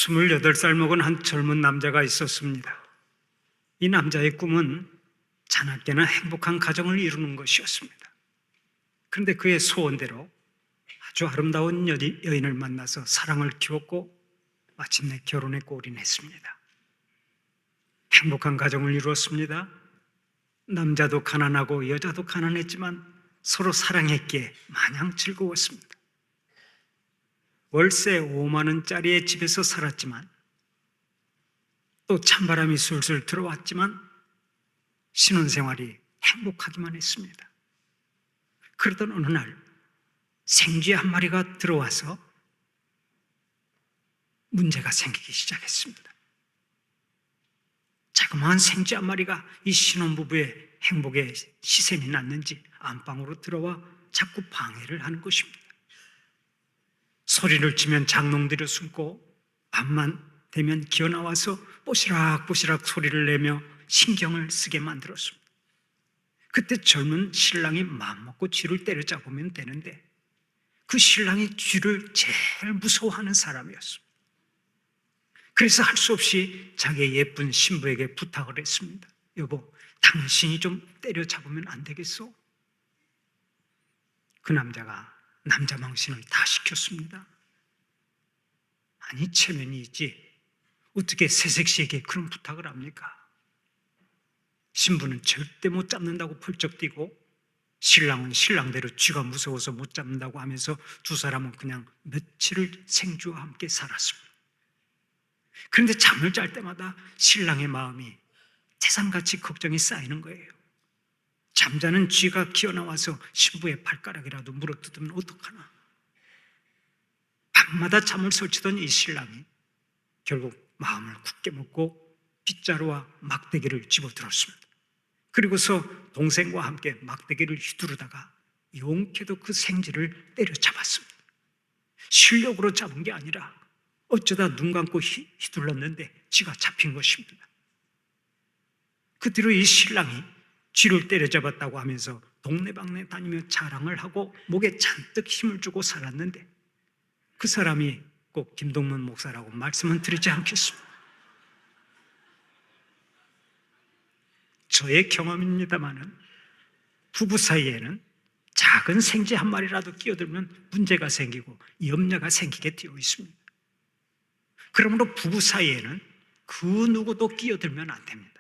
28살 먹은 한 젊은 남자가 있었습니다. 이 남자의 꿈은 자나깨나 행복한 가정을 이루는 것이었습니다. 그런데 그의 소원대로 아주 아름다운 여인을 만나서 사랑을 키웠고 마침내 결혼에 골인했습니다. 행복한 가정을 이루었습니다. 남자도 가난하고 여자도 가난했지만 서로 사랑했기에 마냥 즐거웠습니다. 월세 5만 원짜리의 집에서 살았지만 또 찬바람이 술술 들어왔지만 신혼생활이 행복하기만 했습니다. 그러던 어느 날 생쥐 한 마리가 들어와서 문제가 생기기 시작했습니다. 자그마한 생쥐 한 마리가 이 신혼부부의 행복에 시샘이 났는지 안방으로 들어와 자꾸 방해를 하는 것입니다. 소리를 치면 장롱들이 숨고 밤만 되면 기어나와서 뽀시락뽀시락 소리를 내며 신경을 쓰게 만들었습니다. 그때 젊은 신랑이 마음먹고 쥐를 때려잡으면 되는데 그 신랑이 쥐를 제일 무서워하는 사람이었습니다. 그래서 할 수 없이 자기의 예쁜 신부에게 부탁을 했습니다. 여보, 당신이 좀 때려잡으면 안 되겠어? 그 남자가 남자 망신을 다 시켰습니다. 아니, 체면이 있지 어떻게 새색시에게 그런 부탁을 합니까? 신부는 절대 못 잡는다고 펄쩍 뛰고 신랑은 신랑대로 쥐가 무서워서 못 잡는다고 하면서 두 사람은 그냥 며칠을 생쥐와 함께 살았습니다. 그런데 잠을 잘 때마다 신랑의 마음이 태산같이 걱정이 쌓이는 거예요. 잠자는 쥐가 기어나와서 신부의 발가락이라도 물어뜯으면 어떡하나. 밤마다 잠을 설치던 이 신랑이 결국 마음을 굳게 먹고 빗자루와 막대기를 집어들었습니다. 그리고서 동생과 함께 막대기를 휘두르다가 용케도 그 생쥐를 때려잡았습니다. 실력으로 잡은 게 아니라 어쩌다 눈 감고 휘둘렀는데 쥐가 잡힌 것입니다. 그 뒤로 이 신랑이 쥐를 때려잡았다고 하면서 동네방네 다니며 자랑을 하고 목에 잔뜩 힘을 주고 살았는데 그 사람이 꼭 김동문 목사라고 말씀은 드리지 않겠습니다. 저의 경험입니다마는 부부 사이에는 작은 생쥐 한 마리라도 끼어들면 문제가 생기고 염려가 생기게 되어 있습니다. 그러므로 부부 사이에는 그 누구도 끼어들면 안 됩니다.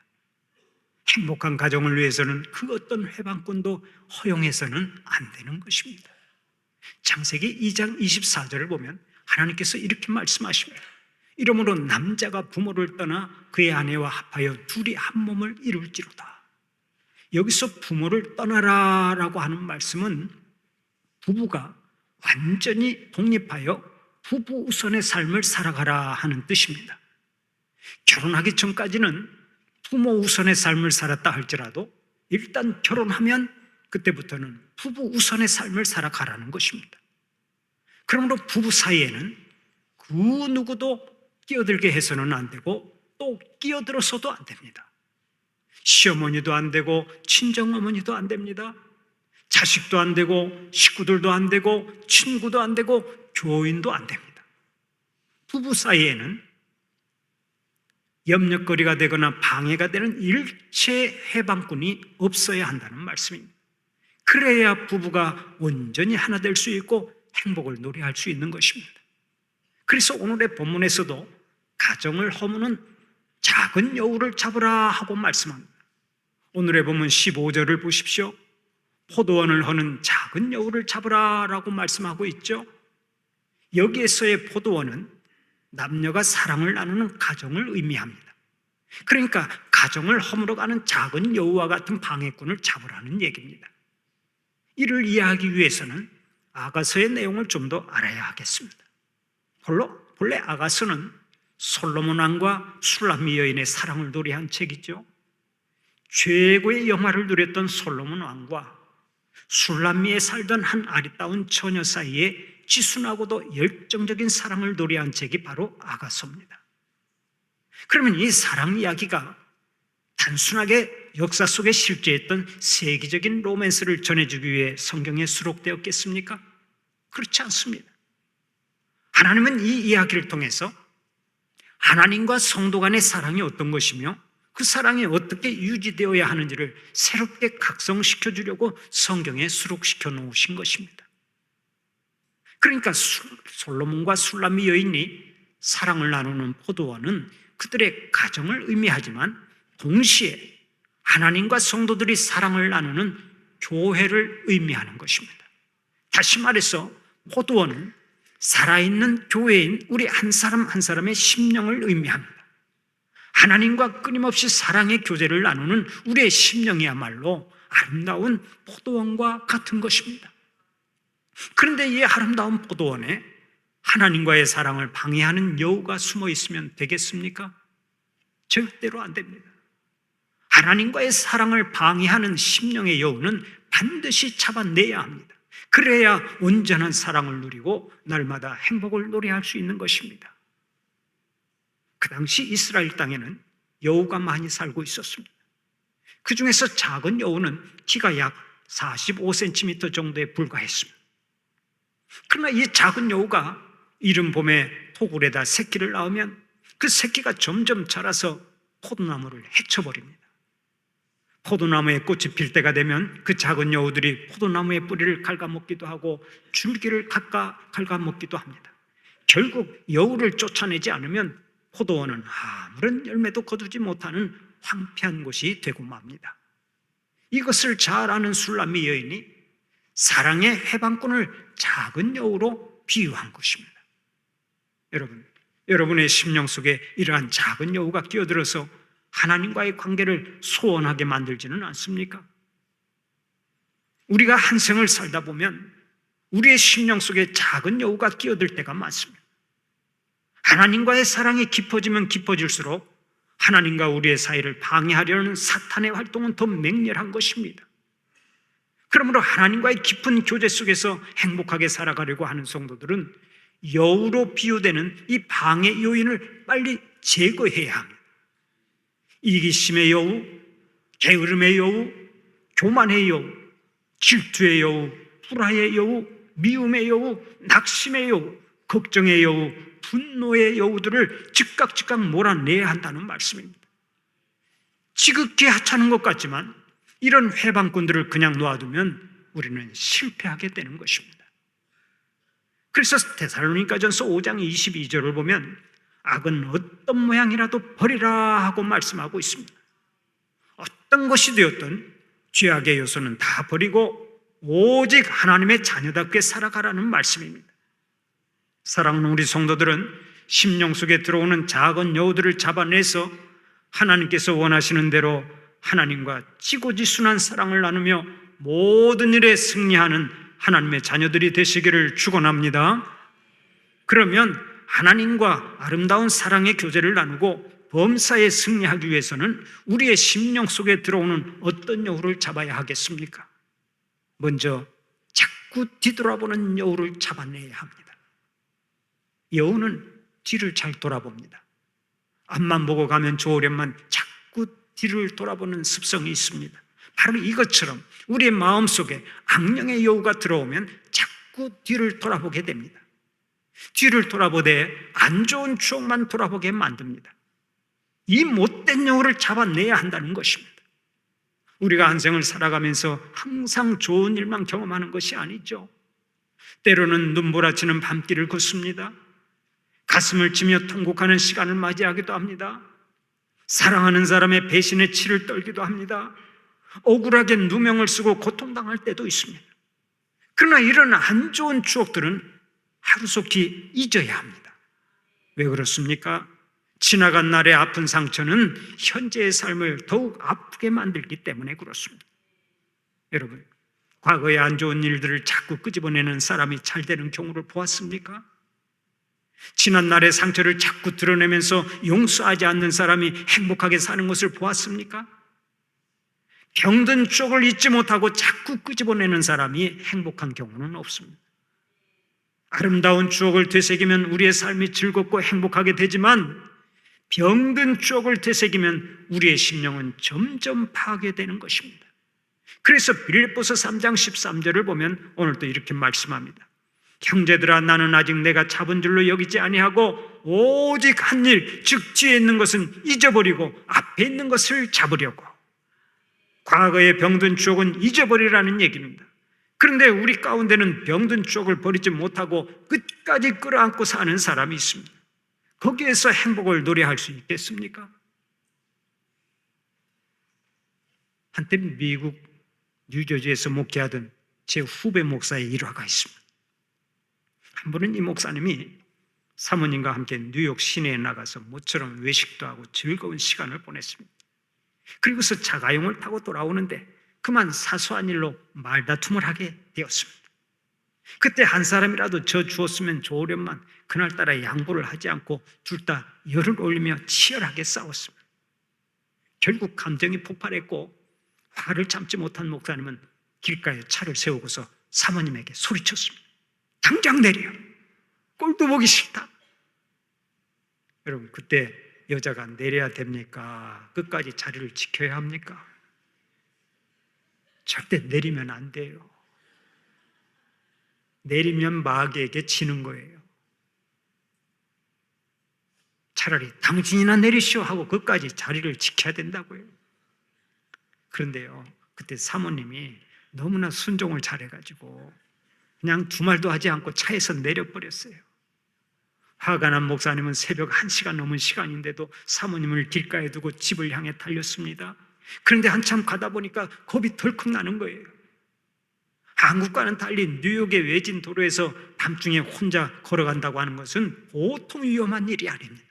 행복한 가정을 위해서는 그 어떤 회방꾼도 허용해서는 안 되는 것입니다. 창세기 2장 24절을 보면 하나님께서 이렇게 말씀하십니다. 이러므로 남자가 부모를 떠나 그의 아내와 합하여 둘이 한 몸을 이룰지로다. 여기서 부모를 떠나라 라고 하는 말씀은 부부가 완전히 독립하여 부부 우선의 삶을 살아가라 하는 뜻입니다. 결혼하기 전까지는 부모 우선의 삶을 살았다 할지라도 일단 결혼하면 그때부터는 부부 우선의 삶을 살아가라는 것입니다. 그러므로 부부 사이에는 그 누구도 끼어들게 해서는 안 되고 또 끼어들어서도 안 됩니다. 시어머니도 안 되고 친정어머니도 안 됩니다. 자식도 안 되고 식구들도 안 되고 친구도 안 되고 교인도 안 됩니다. 부부 사이에는 염려거리가 되거나 방해가 되는 일체 해방꾼이 없어야 한다는 말씀입니다. 그래야 부부가 온전히 하나 될 수 있고 행복을 노래할 수 있는 것입니다. 그래서 오늘의 본문에서도 가정을 허무는 작은 여우를 잡으라 하고 말씀합니다. 오늘의 본문 15절을 보십시오. 포도원을 허는 작은 여우를 잡으라 라고 말씀하고 있죠. 여기에서의 포도원은 남녀가 사랑을 나누는 가정을 의미합니다. 그러니까 가정을 허물어가는 작은 여우와 같은 방해꾼을 잡으라는 얘기입니다. 이를 이해하기 위해서는 아가서의 내용을 좀 더 알아야 하겠습니다. 본래 아가서는 솔로몬 왕과 술람미 여인의 사랑을 노래한 책이죠. 최고의 영화를 누렸던 솔로몬 왕과 술람미에 살던 한 아리따운 처녀 사이에 지순하고도 열정적인 사랑을 노래한 책이 바로 아가서입니다. 그러면 이 사랑 이야기가 단순하게 역사 속에 실제했던 세계적인 로맨스를 전해주기 위해 성경에 수록되었겠습니까? 그렇지 않습니다. 하나님은 이 이야기를 통해서 하나님과 성도 간의 사랑이 어떤 것이며 그 사랑이 어떻게 유지되어야 하는지를 새롭게 각성시켜 주려고 성경에 수록시켜 놓으신 것입니다. 그러니까 솔로몬과 술람미 여인이 사랑을 나누는 포도원은 그들의 가정을 의미하지만 동시에 하나님과 성도들이 사랑을 나누는 교회를 의미하는 것입니다. 다시 말해서 포도원은 살아있는 교회인 우리 한 사람 한 사람의 심령을 의미합니다. 하나님과 끊임없이 사랑의 교제를 나누는 우리의 심령이야말로 아름다운 포도원과 같은 것입니다. 그런데 이 아름다운 포도원에 하나님과의 사랑을 방해하는 여우가 숨어 있으면 되겠습니까? 절대로 안 됩니다. 하나님과의 사랑을 방해하는 심령의 여우는 반드시 잡아내야 합니다. 그래야 온전한 사랑을 누리고 날마다 행복을 노래할 수 있는 것입니다. 그 당시 이스라엘 땅에는 여우가 많이 살고 있었습니다. 그 중에서 작은 여우는 키가 약 45cm 정도에 불과했습니다. 그러나 이 작은 여우가 이른 봄에 토굴에다 새끼를 낳으면 그 새끼가 점점 자라서 포도나무를 헤쳐버립니다. 포도나무에 꽃이 필 때가 되면 그 작은 여우들이 포도나무의 뿌리를 갉아먹기도 하고 줄기를 갉아먹기도 합니다. 결국 여우를 쫓아내지 않으면 포도원은 아무런 열매도 거두지 못하는 황폐한 곳이 되고 맙니다. 이것을 잘 아는 술람미 여인이 사랑의 해방꾼을 작은 여우로 비유한 것입니다. 여러분의 심령 속에 이러한 작은 여우가 끼어들어서 하나님과의 관계를 소원하게 만들지는 않습니까? 우리가 한 생을 살다 보면 우리의 심령 속에 작은 여우가 끼어들 때가 많습니다. 하나님과의 사랑이 깊어지면 깊어질수록 하나님과 우리의 사이를 방해하려는 사탄의 활동은 더 맹렬한 것입니다. 그러므로 하나님과의 깊은 교제 속에서 행복하게 살아가려고 하는 성도들은 여우로 비유되는 이 방해 요인을 빨리 제거해야 합니다. 이기심의 여우, 게으름의 여우, 교만의 여우, 질투의 여우, 불화의 여우, 미움의 여우, 낙심의 여우, 걱정의 여우, 분노의 여우들을 즉각 몰아내야 한다는 말씀입니다. 지극히 하찮은 것 같지만 이런 회방꾼들을 그냥 놓아두면 우리는 실패하게 되는 것입니다. 그래서 데살로니가전서 5장 22절을 보면 악은 어떤 모양이라도 버리라 하고 말씀하고 있습니다. 어떤 것이 되었든 죄악의 요소는 다 버리고 오직 하나님의 자녀답게 살아가라는 말씀입니다. 사랑하는 우리 성도들은 심령 속에 들어오는 작은 여우들을 잡아내서 하나님께서 원하시는 대로 하나님과 지고지순한 사랑을 나누며 모든 일에 승리하는 하나님의 자녀들이 되시기를 축원합니다. 그러면 하나님과 아름다운 사랑의 교제를 나누고 범사에 승리하기 위해서는 우리의 심령 속에 들어오는 어떤 여우를 잡아야 하겠습니까? 먼저 자꾸 뒤돌아보는 여우를 잡아내야 합니다. 여우는 뒤를 잘 돌아봅니다. 앞만 보고 가면 좋으련만 자꾸 뒤를 돌아보는 습성이 있습니다. 바로 이것처럼 우리의 마음속에 악령의 여우가 들어오면 자꾸 뒤를 돌아보게 됩니다. 뒤를 돌아보되 안 좋은 추억만 돌아보게 만듭니다. 이 못된 여우를 잡아내야 한다는 것입니다. 우리가 한 생을 살아가면서 항상 좋은 일만 경험하는 것이 아니죠. 때로는 눈보라치는 밤길을 걷습니다. 가슴을 치며 통곡하는 시간을 맞이하기도 합니다. 사랑하는 사람의 배신의 치를 떨기도 합니다. 억울하게 누명을 쓰고 고통당할 때도 있습니다. 그러나 이런 안 좋은 추억들은 하루속히 잊어야 합니다. 왜 그렇습니까? 지나간 날의 아픈 상처는 현재의 삶을 더욱 아프게 만들기 때문에 그렇습니다. 여러분, 과거의 안 좋은 일들을 자꾸 끄집어내는 사람이 잘 되는 경우를 보았습니까? 지난 날의 상처를 자꾸 드러내면서 용서하지 않는 사람이 행복하게 사는 것을 보았습니까? 병든 추억을 잊지 못하고 자꾸 끄집어내는 사람이 행복한 경우는 없습니다. 아름다운 추억을 되새기면 우리의 삶이 즐겁고 행복하게 되지만 병든 추억을 되새기면 우리의 심령은 점점 파괴되는 것입니다. 그래서 빌립보서 3장 13절을 보면 오늘도 이렇게 말씀합니다. 형제들아, 나는 아직 내가 잡은 줄로 여기지 아니하고 오직 한 일, 즉 뒤에 있는 것은 잊어버리고 앞에 있는 것을 잡으려고. 과거의 병든 추억은 잊어버리라는 얘기입니다. 그런데 우리 가운데는 병든 추억을 버리지 못하고 끝까지 끌어안고 사는 사람이 있습니다. 거기에서 행복을 노래할 수 있겠습니까? 한때 미국 뉴저지에서 목회하던 제 후배 목사의 일화가 있습니다. 한 번은 이 목사님이 사모님과 함께 뉴욕 시내에 나가서 모처럼 외식도 하고 즐거운 시간을 보냈습니다. 그리고서 자가용을 타고 돌아오는데 그만 사소한 일로 말다툼을 하게 되었습니다. 그때 한 사람이라도 저 주었으면 좋으련만 그날따라 양보를 하지 않고 둘 다 열을 올리며 치열하게 싸웠습니다. 결국 감정이 폭발했고 화를 참지 못한 목사님은 길가에 차를 세우고서 사모님에게 소리쳤습니다. 당장 내려! 꼴도 보기 싫다! 여러분, 그때 여자가 내려야 됩니까? 끝까지 자리를 지켜야 합니까? 절대 내리면 안 돼요. 내리면 마귀에게 지는 거예요. 차라리 당신이나 내리시오 하고 끝까지 자리를 지켜야 된다고요. 그런데요, 그때 사모님이 너무나 순종을 잘해가지고 그냥 두 말도 하지 않고 차에서 내려버렸어요. 화가 난 목사님은 새벽 1시가 넘은 시간인데도 사모님을 길가에 두고 집을 향해 달렸습니다. 그런데 한참 가다 보니까 겁이 덜컥 나는 거예요. 한국과는 달리 뉴욕의 외진 도로에서 밤중에 혼자 걸어간다고 하는 것은 보통 위험한 일이 아닙니다.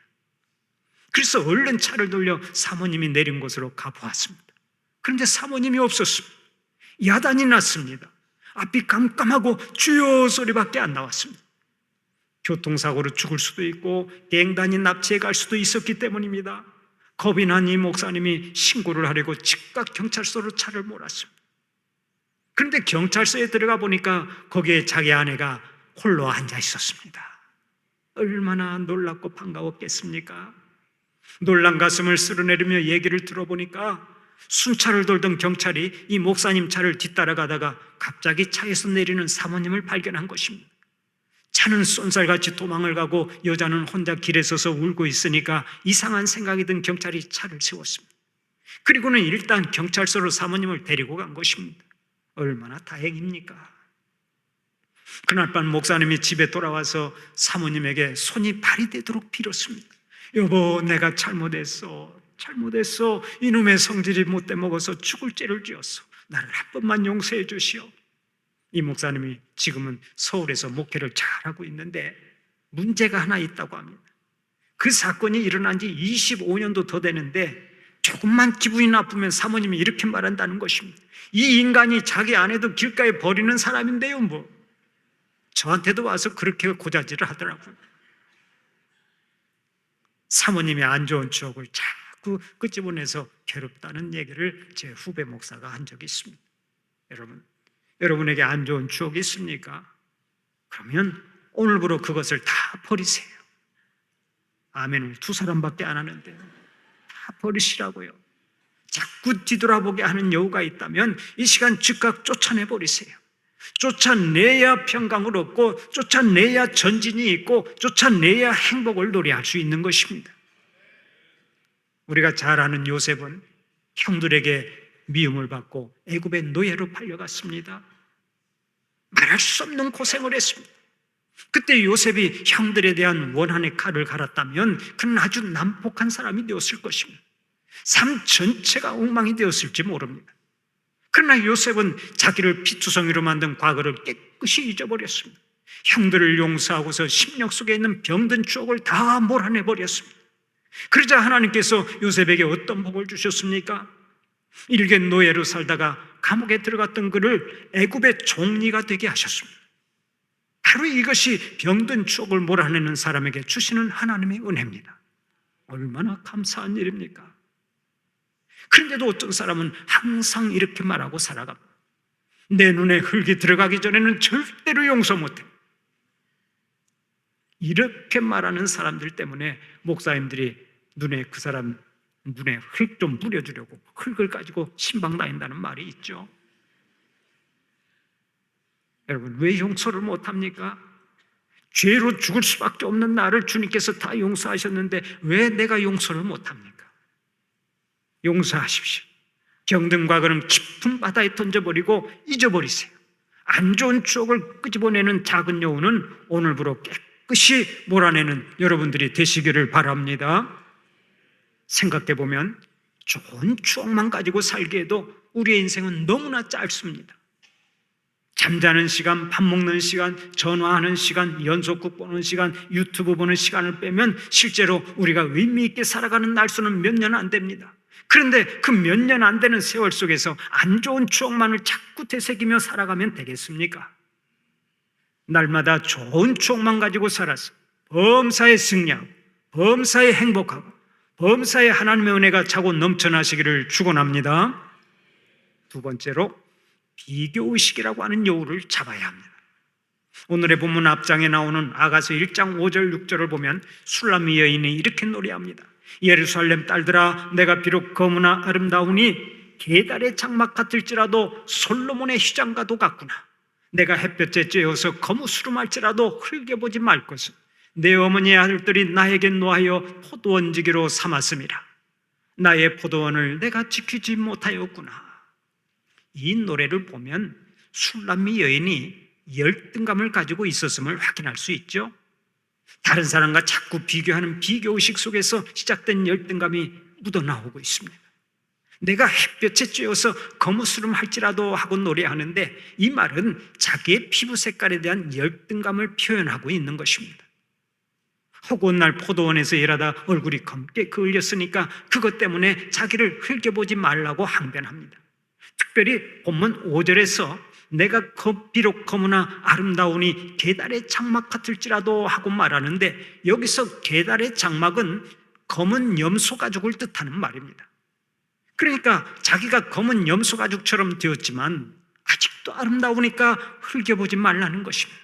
그래서 얼른 차를 돌려 사모님이 내린 곳으로 가보았습니다. 그런데 사모님이 없었습니다. 야단이 났습니다. 앞이 깜깜하고 주여 소리밖에 안 나왔습니다. 교통사고로 죽을 수도 있고 갱단이 납치해 갈 수도 있었기 때문입니다. 겁이 난 이 목사님이 신고를 하려고 즉각 경찰서로 차를 몰았습니다. 그런데 경찰서에 들어가 보니까 거기에 자기 아내가 홀로 앉아 있었습니다. 얼마나 놀랍고 반가웠겠습니까? 놀란 가슴을 쓸어내리며 얘기를 들어보니까 순찰을 돌던 경찰이 이 목사님 차를 뒤따라가다가 갑자기 차에서 내리는 사모님을 발견한 것입니다. 차는 쏜살같이 도망을 가고 여자는 혼자 길에 서서 울고 있으니까 이상한 생각이 든 경찰이 차를 세웠습니다. 그리고는 일단 경찰서로 사모님을 데리고 간 것입니다. 얼마나 다행입니까? 그날 밤 목사님이 집에 돌아와서 사모님에게 손이 발이 되도록 빌었습니다. 여보, 내가 잘못했어. 이놈의 성질이 못돼 먹어서 죽을 죄를 지었어. 나를 한 번만 용서해 주시오. 이 목사님이 지금은 서울에서 목회를 잘하고 있는데 문제가 하나 있다고 합니다. 그 사건이 일어난 지 25년도 더 되는데 조금만 기분이 나쁘면 사모님이 이렇게 말한다는 것입니다. 이 인간이 자기 아내도 길가에 버리는 사람인데요, 뭐. 저한테도 와서 그렇게 고자질을 하더라고요. 사모님의 안 좋은 추억을 자꾸 끄집어내서 괴롭다는 얘기를 제 후배 목사가 한 적이 있습니다. 여러분에게 안 좋은 추억이 있습니까? 그러면 오늘부로 그것을 다 버리세요. 아멘을 2사람밖에 안 하는데 다 버리시라고요. 자꾸 뒤돌아보게 하는 여우가 있다면 이 시간 즉각 쫓아내버리세요. 쫓아내야 평강을 얻고 쫓아내야 전진이 있고 쫓아내야 행복을 노래할 수 있는 것입니다. 우리가 잘 아는 요셉은 형들에게 미움을 받고 애굽의 노예로 팔려갔습니다. 말할 수 없는 고생을 했습니다. 그때 요셉이 형들에 대한 원한의 칼을 갈았다면 그는 아주 난폭한 사람이 되었을 것입니다. 삶 전체가 엉망이 되었을지 모릅니다. 그러나 요셉은 자기를 피투성이로 만든 과거를 깨끗이 잊어버렸습니다. 형들을 용서하고서 심령 속에 있는 병든 추억을 다 몰아내버렸습니다. 그러자 하나님께서 요셉에게 어떤 복을 주셨습니까? 일개 노예로 살다가 감옥에 들어갔던 그를 애굽의 총리가 되게 하셨습니다. 바로 이것이 병든 추억을 몰아내는 사람에게 주시는 하나님의 은혜입니다. 얼마나 감사한 일입니까? 그런데도 어떤 사람은 항상 이렇게 말하고 살아갑니다. 내 눈에 흙이 들어가기 전에는 절대로 용서 못해. 이렇게 말하는 사람들 때문에 목사님들이 그 사람 눈에 흙 좀 뿌려주려고 흙을 가지고 신방 다닌다는 말이 있죠. 여러분, 왜 용서를 못합니까? 죄로 죽을 수밖에 없는 나를 주님께서 다 용서하셨는데 왜 내가 용서를 못합니까? 용서하십시오. 병든 과거는 깊은 바다에 던져버리고 잊어버리세요. 안 좋은 추억을 끄집어내는 작은 여우는 오늘부로 깨끗이 몰아내는 여러분들이 되시기를 바랍니다. 생각해보면 좋은 추억만 가지고 살기에도 우리의 인생은 너무나 짧습니다. 잠자는 시간, 밥 먹는 시간, 전화하는 시간, 연속극 보는 시간, 유튜브 보는 시간을 빼면 실제로 우리가 의미 있게 살아가는 날수는 몇 년 안 됩니다. 그런데 그 몇 년 안 되는 세월 속에서 안 좋은 추억만을 자꾸 되새기며 살아가면 되겠습니까? 날마다 좋은 추억만 가지고 살아서 범사에 승리하고 범사에 행복하고 범사에 하나님의 은혜가 차고 넘쳐나시기를 축원합니다. 두 번째로 비교의식이라고 하는 여우를 잡아야 합니다. 오늘의 본문 앞장에 나오는 아가서 1장 5절 6절을 보면 술람미 여인이 이렇게 노래합니다. 예루살렘 딸들아, 내가 비록 거무나 아름다우니 게달의 장막 같을지라도 솔로몬의 휘장과도 같구나. 내가 햇볕에 쬐어서 거무스름할지라도 흘겨보지 말 것은 내 어머니의 아들들이 나에게 노하여 포도원지기로 삼았음이라. 나의 포도원을 내가 지키지 못하였구나. 이 노래를 보면 술람미 여인이 열등감을 가지고 있었음을 확인할 수 있죠. 다른 사람과 자꾸 비교하는 비교의식 속에서 시작된 열등감이 묻어나오고 있습니다. 내가 햇볕에 쬐어서 거무스름할지라도 하고 노래하는데 이 말은 자기의 피부 색깔에 대한 열등감을 표현하고 있는 것입니다. 허구한 날 포도원에서 일하다 얼굴이 검게 그을렸으니까 그것 때문에 자기를 흘겨보지 말라고 항변합니다. 특별히 본문 5절에서 내가 비록 거무나 아름다우니 게달의 장막 같을지라도 하고 말하는데 여기서 게달의 장막은 검은 염소 가죽을 뜻하는 말입니다. 그러니까 자기가 검은 염소 가죽처럼 되었지만 아직도 아름다우니까 흘겨보지 말라는 것입니다.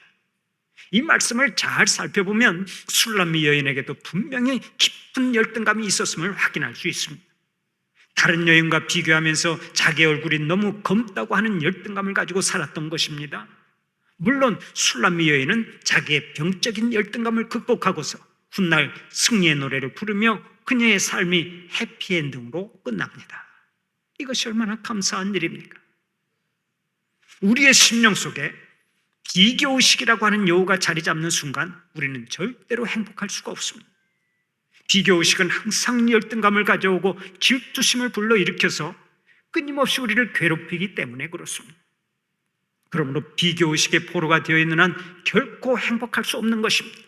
이 말씀을 잘 살펴보면 술람미 여인에게도 분명히 깊은 열등감이 있었음을 확인할 수 있습니다. 다른 여인과 비교하면서 자기 얼굴이 너무 검다고 하는 열등감을 가지고 살았던 것입니다. 물론 술람미 여인은 자기의 병적인 열등감을 극복하고서 훗날 승리의 노래를 부르며 그녀의 삶이 해피엔딩으로 끝납니다. 이것이 얼마나 감사한 일입니까? 우리의 심령 속에 비교의식이라고 하는 여우가 자리 잡는 순간 우리는 절대로 행복할 수가 없습니다. 비교의식은 항상 열등감을 가져오고 질투심을 불러일으켜서 끊임없이 우리를 괴롭히기 때문에 그렇습니다. 그러므로 비교의식의 포로가 되어 있는 한 결코 행복할 수 없는 것입니다.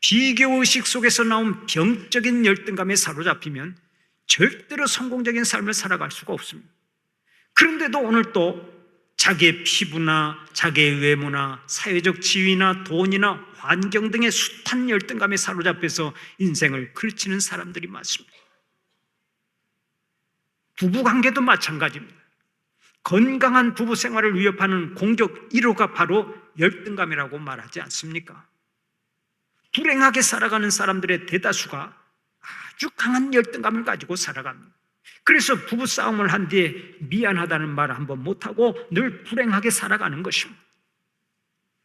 비교의식 속에서 나온 병적인 열등감에 사로잡히면 절대로 성공적인 삶을 살아갈 수가 없습니다. 그런데도 오늘 또 자기의 피부나 자기의 외모나 사회적 지위나 돈이나 환경 등의 숱한 열등감에 사로잡혀서 인생을 그르치는 사람들이 많습니다. 부부관계도 마찬가지입니다. 건강한 부부 생활을 위협하는 공적 1호가 바로 열등감이라고 말하지 않습니까? 불행하게 살아가는 사람들의 대다수가 아주 강한 열등감을 가지고 살아갑니다. 그래서 부부싸움을 한 뒤에 미안하다는 말을 한번 못하고 늘 불행하게 살아가는 것입니다.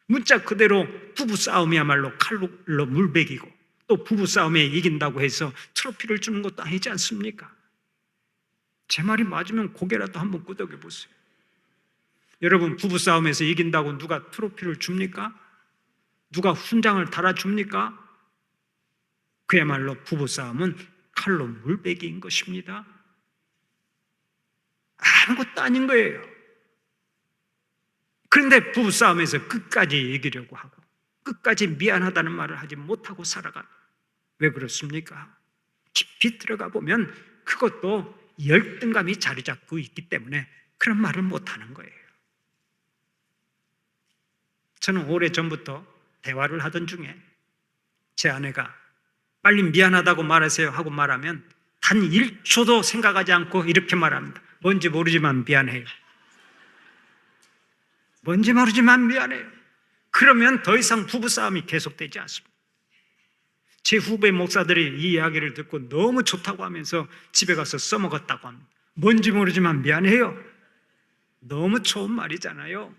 문자 그대로 부부싸움이야말로 칼로 물베기고 또 부부싸움에 이긴다고 해서 트로피를 주는 것도 아니지 않습니까? 제 말이 맞으면 고개라도 한번 끄덕여 보세요. 여러분, 부부싸움에서 이긴다고 누가 트로피를 줍니까? 누가 훈장을 달아줍니까? 그야말로 부부싸움은 칼로 물베기인 것입니다. 아무것도 아닌 거예요. 그런데 부부싸움에서 끝까지 이기려고 하고 끝까지 미안하다는 말을 하지 못하고 살아가. 왜 그렇습니까? 깊이 들어가 보면 그것도 열등감이 자리 잡고 있기 때문에 그런 말을 못하는 거예요. 저는 오래전부터 대화를 하던 중에 제 아내가 빨리 미안하다고 말하세요 하고 말하면 단 1초도 생각하지 않고 이렇게 말합니다. 뭔지 모르지만 미안해요. 뭔지 모르지만 미안해요. 그러면 더 이상 부부싸움이 계속되지 않습니다. 제 후배 목사들이 이 이야기를 듣고 너무 좋다고 하면서 집에 가서 써먹었다고 합니다. 뭔지 모르지만 미안해요. 너무 좋은 말이잖아요.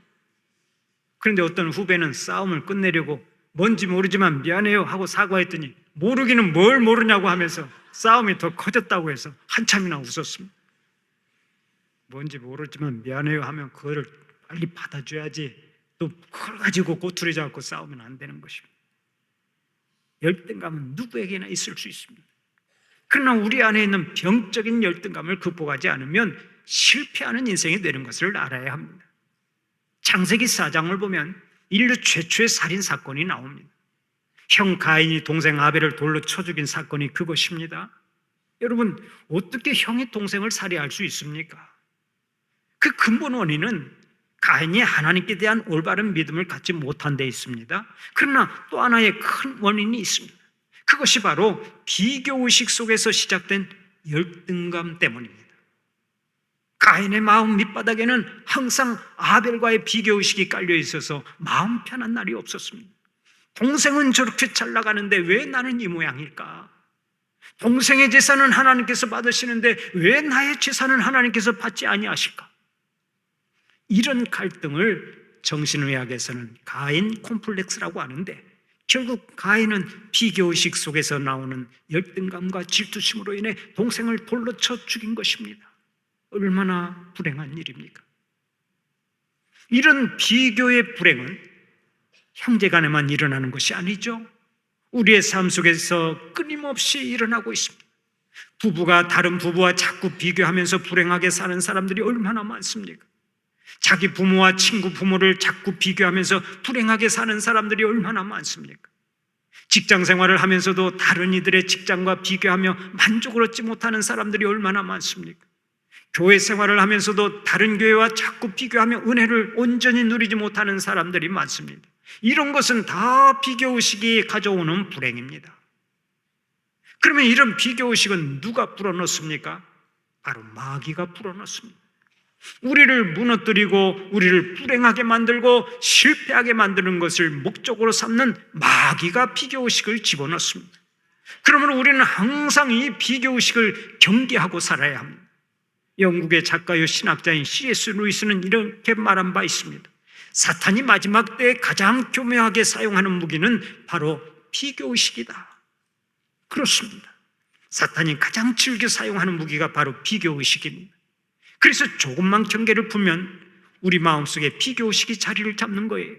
그런데 어떤 후배는 싸움을 끝내려고 뭔지 모르지만 미안해요 하고 사과했더니 모르기는 뭘 모르냐고 하면서 싸움이 더 커졌다고 해서 한참이나 웃었습니다. 뭔지 모르지만 미안해요 하면 그거를 빨리 받아줘야지, 또 그걸 가지고 꼬투리 잡고 싸우면 안 되는 것입니다. 열등감은 누구에게나 있을 수 있습니다. 그러나 우리 안에 있는 병적인 열등감을 극복하지 않으면 실패하는 인생이 되는 것을 알아야 합니다. 창세기 4장을 보면 인류 최초의 살인 사건이 나옵니다. 형 가인이 동생 아벨을 돌로 쳐 죽인 사건이 그것입니다. 여러분, 어떻게 형이 동생을 살해할 수 있습니까? 그 근본 원인은 가인이 하나님께 대한 올바른 믿음을 갖지 못한 데 있습니다. 그러나 또 하나의 큰 원인이 있습니다. 그것이 바로 비교의식 속에서 시작된 열등감 때문입니다. 가인의 마음 밑바닥에는 항상 아벨과의 비교의식이 깔려 있어서 마음 편한 날이 없었습니다. 동생은 저렇게 잘 나가는데 왜 나는 이 모양일까? 동생의 제사는 하나님께서 받으시는데 왜 나의 제사는 하나님께서 받지 아니하실까? 이런 갈등을 정신의학에서는 가인 콤플렉스라고 하는데, 결국 가인은 비교의식 속에서 나오는 열등감과 질투심으로 인해 동생을 돌로 쳐 죽인 것입니다. 얼마나 불행한 일입니까? 이런 비교의 불행은 형제간에만 일어나는 것이 아니죠. 우리의 삶 속에서 끊임없이 일어나고 있습니다. 부부가 다른 부부와 자꾸 비교하면서 불행하게 사는 사람들이 얼마나 많습니까? 자기 부모와 친구 부모를 자꾸 비교하면서 불행하게 사는 사람들이 얼마나 많습니까? 직장 생활을 하면서도 다른 이들의 직장과 비교하며 만족을 얻지 못하는 사람들이 얼마나 많습니까? 교회 생활을 하면서도 다른 교회와 자꾸 비교하며 은혜를 온전히 누리지 못하는 사람들이 많습니다. 이런 것은 다 비교의식이 가져오는 불행입니다. 그러면 이런 비교의식은 누가 불어넣습니까? 바로 마귀가 불어넣습니다. 우리를 무너뜨리고 우리를 불행하게 만들고 실패하게 만드는 것을 목적으로 삼는 마귀가 비교의식을 집어넣습니다. 그러면 우리는 항상 이 비교의식을 경계하고 살아야 합니다. 영국의 작가요 신학자인 C.S. 루이스는 이렇게 말한 바 있습니다. 사탄이 마지막 때에 가장 교묘하게 사용하는 무기는 바로 비교의식이다. 그렇습니다. 사탄이 가장 즐겨 사용하는 무기가 바로 비교의식입니다. 그래서 조금만 경계를 풀면 우리 마음속에 비교의식이 자리를 잡는 거예요.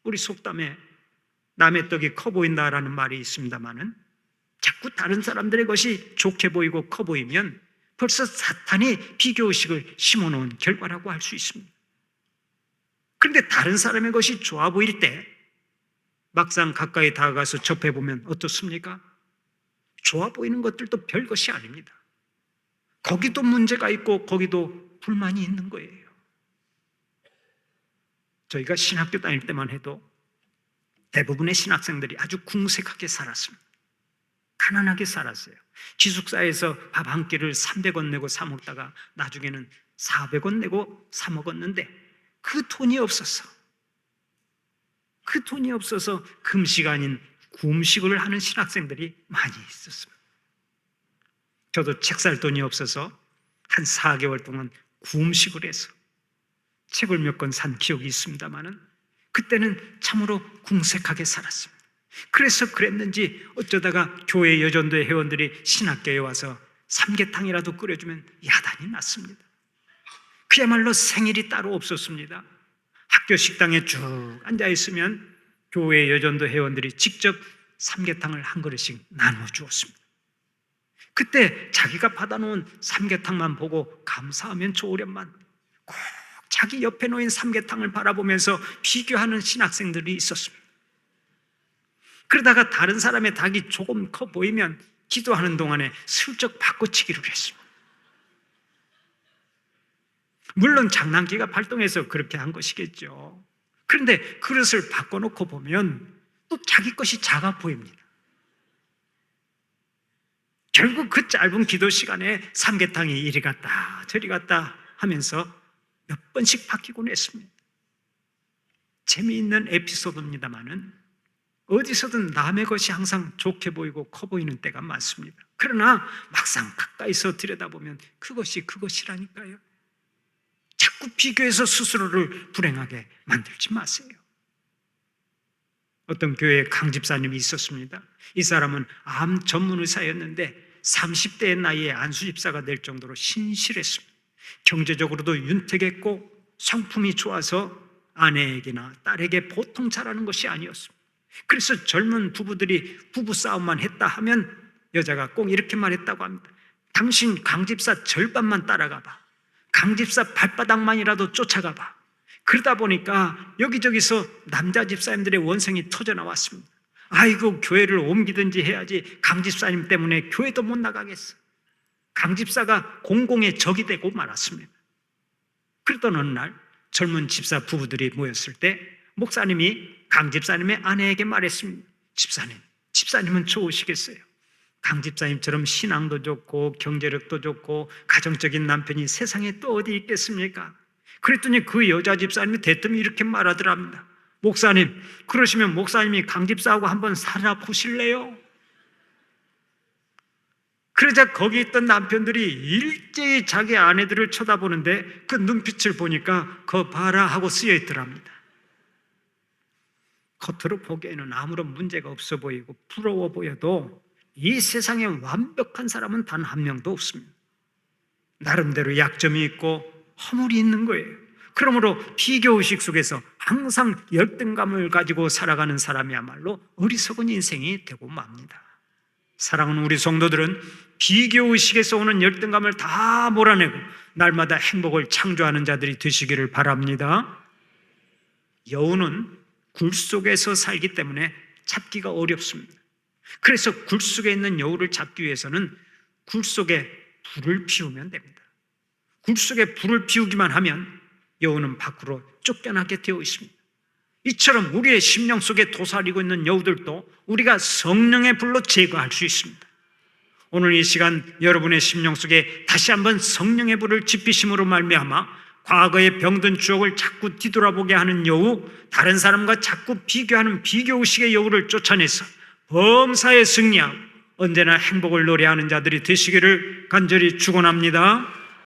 우리 속담에 남의 떡이 커 보인다라는 말이 있습니다마는, 자꾸 다른 사람들의 것이 좋게 보이고 커 보이면 벌써 사탄이 비교의식을 심어놓은 결과라고 할 수 있습니다. 그런데 다른 사람의 것이 좋아 보일 때 막상 가까이 다가가서 접해보면 어떻습니까? 좋아 보이는 것들도 별것이 아닙니다. 거기도 문제가 있고 거기도 불만이 있는 거예요. 저희가 신학교 다닐 때만 해도 대부분의 신학생들이 아주 궁색하게 살았습니다. 가난하게 살았어요. 기숙사에서 밥 한 끼를 300원 내고 사 먹다가 나중에는 400원 내고 사 먹었는데 그 돈이 없어서 금식 아닌 구음식을 하는 신학생들이 많이 있었습니다. 저도 책 살 돈이 없어서 한 4개월 동안 구음식을 해서 책을 몇 권 산 기억이 있습니다마는 그때는 참으로 궁색하게 살았습니다. 그래서 그랬는지 어쩌다가 교회 여전도의 회원들이 신학교에 와서 삼계탕이라도 끓여주면 야단이 났습니다. 그야말로 생일이 따로 없었습니다. 학교 식당에 쭉 앉아있으면 교회 여전도 회원들이 직접 삼계탕을 한 그릇씩 나눠 주었습니다. 그때 자기가 받아놓은 삼계탕만 보고 감사하면 좋으련만 꼭 자기 옆에 놓인 삼계탕을 바라보면서 비교하는 신학생들이 있었습니다. 그러다가 다른 사람의 닭이 조금 커 보이면 기도하는 동안에 슬쩍 바꿔치기를 했습니다. 물론 장난기가 발동해서 그렇게 한 것이겠죠. 그런데 그릇을 바꿔놓고 보면 또 자기 것이 작아 보입니다. 결국 그 짧은 기도 시간에 삼계탕이 이리 갔다 저리 갔다 하면서 몇 번씩 바뀌곤 했습니다. 재미있는 에피소드입니다마는 어디서든 남의 것이 항상 좋게 보이고 커 보이는 때가 많습니다. 그러나 막상 가까이서 들여다보면 그것이 그것이라니까요. 자꾸 비교해서 스스로를 불행하게 만들지 마세요. 어떤 교회에 강 집사님이 있었습니다. 이 사람은 암 전문 의사였는데 30대의 나이에 안수 집사가 될 정도로 신실했습니다. 경제적으로도 윤택했고 성품이 좋아서 아내에게나 딸에게 보통 잘하는 것이 아니었습니다. 그래서 젊은 부부들이 부부싸움만 했다 하면 여자가 꼭 이렇게 말했다고 합니다. 당신 강집사 절반만 따라가 봐. 강집사 발바닥만이라도 쫓아가 봐. 그러다 보니까 여기저기서 남자 집사님들의 원성이 터져 나왔습니다. 아이고, 교회를 옮기든지 해야지 강집사님 때문에 교회도 못 나가겠어. 강집사가 공공의 적이 되고 말았습니다. 그러던 어느 날 젊은 집사 부부들이 모였을 때 목사님이 강집사님의 아내에게 말했습니다. 집사님은 좋으시겠어요. 강집사님처럼 신앙도 좋고 경제력도 좋고 가정적인 남편이 세상에 또 어디 있겠습니까? 그랬더니 그 여자 집사님이 대뜸 이렇게 말하더랍니다. 목사님, 그러시면 목사님이 강집사하고 한번 살아보실래요? 그러자 거기 있던 남편들이 일제히 자기 아내들을 쳐다보는데 그 눈빛을 보니까 거 봐라 하고 쓰여 있더랍니다. 겉으로 보기에는 아무런 문제가 없어 보이고 부러워 보여도 이 세상에 완벽한 사람은 단 한 명도 없습니다. 나름대로 약점이 있고 허물이 있는 거예요. 그러므로 비교의식 속에서 항상 열등감을 가지고 살아가는 사람이야말로 어리석은 인생이 되고 맙니다. 사랑하는 우리 성도들은 비교의식에서 오는 열등감을 다 몰아내고 날마다 행복을 창조하는 자들이 되시기를 바랍니다. 여우는 굴 속에서 살기 때문에 잡기가 어렵습니다. 그래서 굴 속에 있는 여우를 잡기 위해서는 굴 속에 불을 피우면 됩니다. 굴 속에 불을 피우기만 하면 여우는 밖으로 쫓겨나게 되어 있습니다. 이처럼 우리의 심령 속에 도사리고 있는 여우들도 우리가 성령의 불로 제거할 수 있습니다. 오늘 이 시간 여러분의 심령 속에 다시 한번 성령의 불을 지피심으로 말미암아 과거의 병든 추억을 자꾸 뒤돌아보게 하는 여우, 다른 사람과 자꾸 비교하는 비교의식의 여우를 쫓아내서 범사에 승리하고 언제나 행복을 노래하는 자들이 되시기를 간절히 축원합니다.